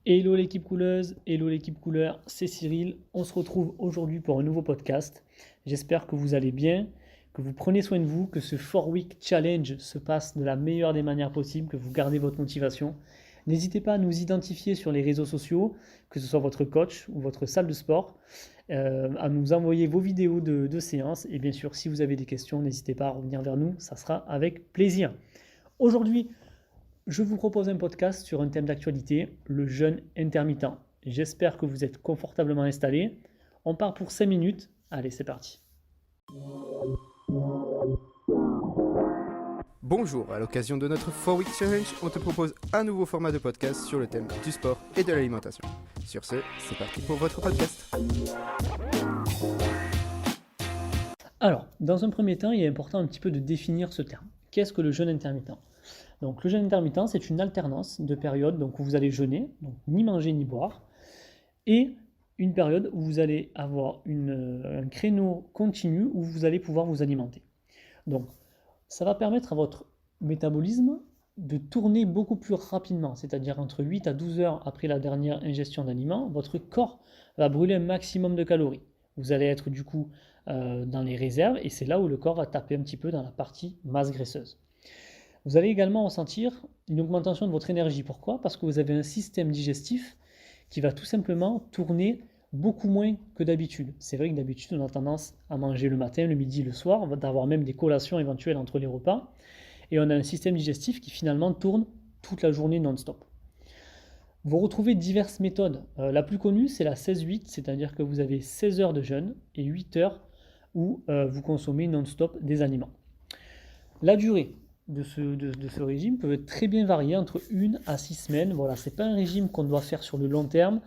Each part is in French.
Hello l'équipe couleuse, hello l'équipe couleur, c'est Cyril. On se retrouve aujourd'hui pour un nouveau podcast. J'espère que vous allez bien, que vous prenez soin de vous, que ce 4-Week Challenge se passe de la meilleure des manières possibles, que vous gardez votre motivation. N'hésitez pas à nous identifier sur les réseaux sociaux, que ce soit votre coach ou votre salle de sport, à nous envoyer vos vidéos de séances. Et bien sûr, si vous avez des questions, n'hésitez pas à revenir vers nous, ça sera avec plaisir. Aujourd'hui, je vous propose un podcast sur un thème d'actualité, le jeûne intermittent. J'espère que vous êtes confortablement installés. On part pour 5 minutes. Allez, c'est parti. Bonjour, à l'occasion de notre 4-Week Challenge, on te propose un nouveau format de podcast sur le thème du sport et de l'alimentation. Sur ce, c'est parti pour votre podcast. Alors, dans un premier temps, il est important un petit peu de définir ce terme. Qu'est-ce que le jeûne intermittent ? Donc, le jeûne intermittent, c'est une alternance de périodes où vous allez jeûner, donc ni manger ni boire, et une période où vous allez avoir un créneau continu où vous allez pouvoir vous alimenter. Donc, ça va permettre à votre métabolisme de tourner beaucoup plus rapidement, c'est-à-dire entre 8 à 12 heures après la dernière ingestion d'aliments, votre corps va brûler un maximum de calories. Vous allez être du coup dans les réserves et c'est là où le corps va taper un petit peu dans la partie masse graisseuse. Vous allez également ressentir une augmentation de votre énergie. Pourquoi ? Parce que vous avez un système digestif qui va tout simplement tourner beaucoup moins que d'habitude. C'est vrai que d'habitude, on a tendance à manger le matin, le midi, le soir, d'avoir même des collations éventuelles entre les repas. Et on a un système digestif qui finalement tourne toute la journée non-stop. Vous retrouvez diverses méthodes. La plus connue, c'est la 16-8, c'est-à-dire que vous avez 16 heures de jeûne et 8 heures où vous consommez non-stop des aliments. La durée de ce régime peut être très bien varié entre 1 à 6 semaines. Voilà, ce n'est pas un régime qu'on doit faire sur le long terme.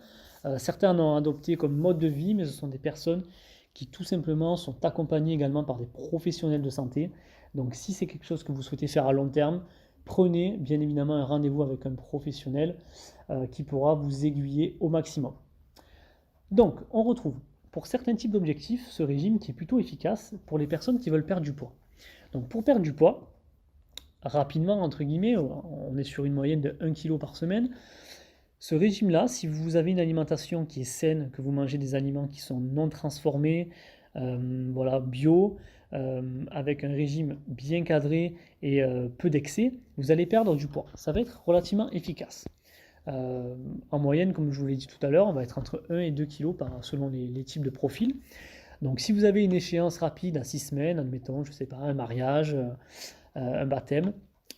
Certains l'ont adopté comme mode de vie, mais ce sont des personnes qui tout simplement sont accompagnées également par des professionnels de santé. Donc si c'est quelque chose que vous souhaitez faire à long terme, prenez bien évidemment un rendez-vous avec un professionnel qui pourra vous aiguiller au maximum. Donc on retrouve pour certains types d'objectifs ce régime qui est plutôt efficace pour les personnes qui veulent perdre du poids. Donc pour perdre du poids, rapidement, entre guillemets, on est sur une moyenne de 1 kg par semaine. Ce régime-là, si vous avez une alimentation qui est saine, que vous mangez des aliments qui sont non transformés, bio, avec un régime bien cadré et peu d'excès, vous allez perdre du poids. Ça va être relativement efficace. En moyenne, comme je vous l'ai dit tout à l'heure, on va être entre 1 et 2 kg selon les types de profils. Donc si vous avez une échéance rapide à 6 semaines, admettons, je ne sais pas, un mariage, un baptême,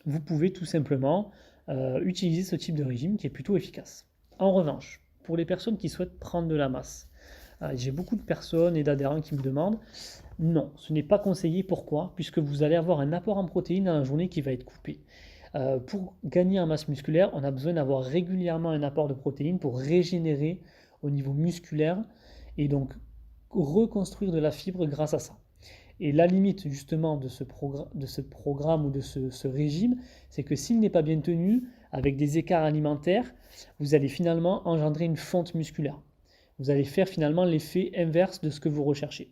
vous pouvez tout simplement utiliser ce type de régime qui est plutôt efficace. En revanche, pour les personnes qui souhaitent prendre de la masse, j'ai beaucoup de personnes et d'adhérents qui me demandent non, ce n'est pas conseillé. Pourquoi ? Puisque vous allez avoir un apport en protéines dans la journée qui va être coupé. Pour gagner en masse musculaire, on a besoin d'avoir régulièrement un apport de protéines pour régénérer au niveau musculaire et donc reconstruire de la fibre grâce à ça. Et la limite justement de ce programme ou de ce régime, c'est que s'il n'est pas bien tenu, avec des écarts alimentaires, vous allez finalement engendrer une fonte musculaire. Vous allez faire finalement l'effet inverse de ce que vous recherchez.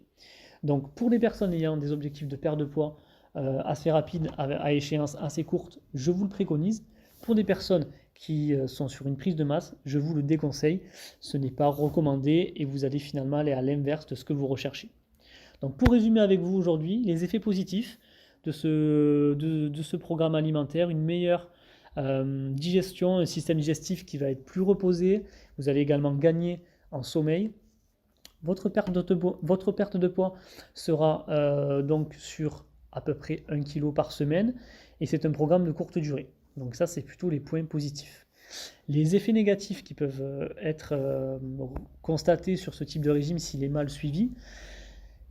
Donc pour les personnes ayant des objectifs de perte de poids assez rapides, à échéance assez courte, je vous le préconise. Pour des personnes qui sont sur une prise de masse, je vous le déconseille. Ce n'est pas recommandé et vous allez finalement aller à l'inverse de ce que vous recherchez. Donc pour résumer avec vous aujourd'hui, les effets positifs de ce programme alimentaire, une meilleure digestion, un système digestif qui va être plus reposé, vous allez également gagner en sommeil. Votre perte de poids sera donc sur à peu près 1 kg par semaine et c'est un programme de courte durée. Donc ça, c'est plutôt les points positifs. Les effets négatifs qui peuvent être constatés sur ce type de régime s'il est mal suivi,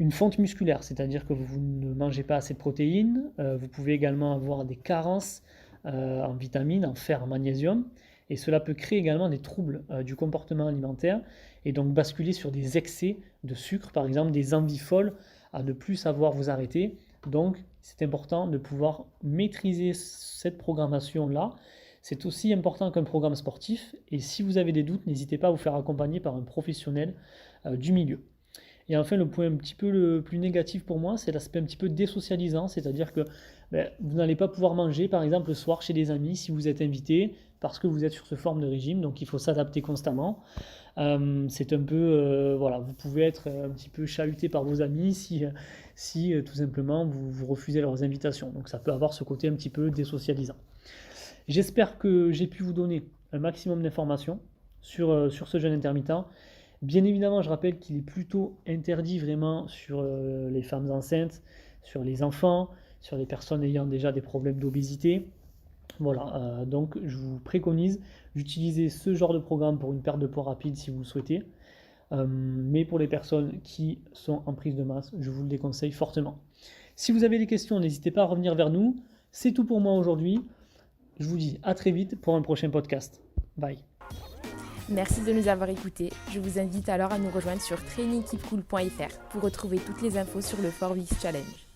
une fonte musculaire, c'est-à-dire que vous ne mangez pas assez de protéines, vous pouvez également avoir des carences en vitamines, en fer, en magnésium, et cela peut créer également des troubles du comportement alimentaire, et donc basculer sur des excès de sucre, par exemple des envies folles à ne plus savoir vous arrêter. Donc c'est important de pouvoir maîtriser cette programmation-là. C'est aussi important qu'un programme sportif, et si vous avez des doutes, n'hésitez pas à vous faire accompagner par un professionnel du milieu. Et enfin, le point un petit peu le plus négatif pour moi, c'est l'aspect un petit peu désocialisant, c'est-à-dire que vous n'allez pas pouvoir manger, par exemple, le soir chez des amis si vous êtes invité, parce que vous êtes sur ce forme de régime, donc il faut s'adapter constamment. C'est un peu, voilà, vous pouvez être un petit peu chahuté par vos amis si tout simplement vous refusez leurs invitations. Donc ça peut avoir ce côté un petit peu désocialisant. J'espère que j'ai pu vous donner un maximum d'informations sur ce jeûne intermittent. Bien évidemment, je rappelle qu'il est plutôt interdit vraiment sur les femmes enceintes, sur les enfants, sur les personnes ayant déjà des problèmes d'obésité. Voilà, donc je vous préconise d'utiliser ce genre de programme pour une perte de poids rapide si vous le souhaitez. Mais pour les personnes qui sont en prise de masse, je vous le déconseille fortement. Si vous avez des questions, n'hésitez pas à revenir vers nous. C'est tout pour moi aujourd'hui. Je vous dis à très vite pour un prochain podcast. Bye. Merci de nous avoir écoutés. Je vous invite alors à nous rejoindre sur trainingkeepcool.fr pour retrouver toutes les infos sur le 4 Weeks Challenge.